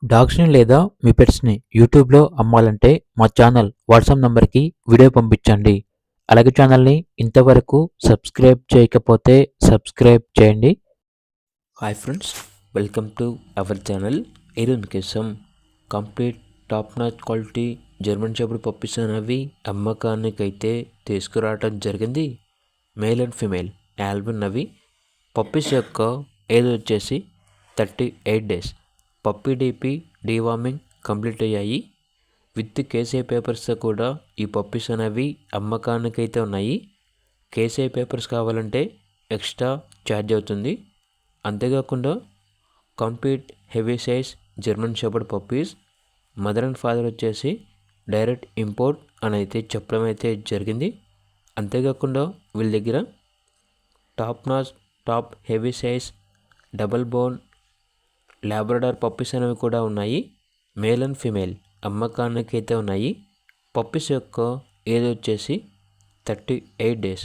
డాగ్స్‌ని లేదా మీ పెట్స్‌ని యూట్యూబ్‌లో అమ్మాలంటే మా ఛానల్ వాట్సాప్ నంబర్‌కి వీడియో పంపించండి. అలాగే ఛానల్‌ని ఇంతవరకు సబ్స్క్రైబ్ చేయకపోతే సబ్స్క్రైబ్ చేయండి. Hi friends, welcome to our channel. ఈరోజు మీకోసం complete top notch quality German shepherd puppies అనేవి అమ్మకానికైతే తీసుకురావడం జరిగింది. మేల్ అండ్ ఫీమేల్ ఆల్బిన్ పప్పీస్ యొక్క ఏజ్ వచ్చేసి 38 డేస్. పప్పీ డీవార్మింగ్ కంప్లీట్ అయ్యాయి. విత్ కేసీఐ పేపర్స్తో కూడా ఈ పప్పీస్ అనేవి అమ్మకానికైతే ఉన్నాయి. కేసీఐ పేపర్స్ కావాలంటే ఎక్స్ట్రా ఛార్జ్ అవుతుంది. అంతేకాకుండా complete heavy size German shepherd puppies. Mother and father వచ్చేసి డైరెక్ట్ ఇంపోర్ట్ అని అయితే చెప్పడం అయితే జరిగింది. అంతేకాకుండా వీళ్ళ దగ్గర top heavy size double bone Labrador puppies అనేవి కూడా ఉన్నాయి. మేల్ అండ్ ఫీమేల్ అమ్మకానికి అయితే ఉన్నాయి. పప్పీస్ యొక్క ఏజ్ వచ్చేసి 38 డేస్.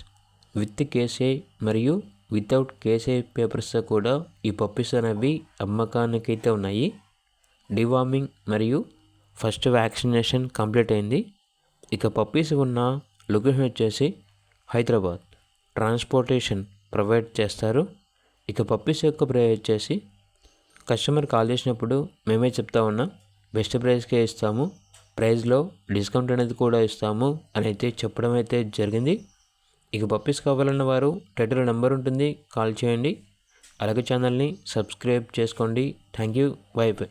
విత్ కేసీఐ మరియు వితౌట్ కేసీఐ పేపర్స్తో కూడా ఈ పప్పీస్ అనేవి అమ్మకానికి అయితే ఉన్నాయి. డివార్మింగ్ మరియు ఫస్ట్ వ్యాక్సినేషన్ కంప్లీట్ అయింది. ఇక పప్పీస్ ఉన్న లొకేషన్ వచ్చేసి హైదరాబాద్. ట్రాన్స్పోర్టేషన్ ప్రొవైడ్ చేస్తారు. ఇక పప్పీస్ యొక్క ప్రైస్ వచ్చేసి కస్టమర్ కాల్ చేసినప్పుడు మేమే చెప్తా ఉన్నాం, బెస్ట్ ప్రైస్కే ఇస్తాము, ప్రైస్లో డిస్కౌంట్ అనేది కూడా ఇస్తాము అని అయితే చెప్పడం అయితే జరిగింది. ఇక పప్పీస్ కావాలన్న వారు టైటిల్ నెంబర్ ఉంటుంది, కాల్ చేయండి. అలాగే ఛానల్ని సబ్స్క్రైబ్ చేసుకోండి. Thank you. By by.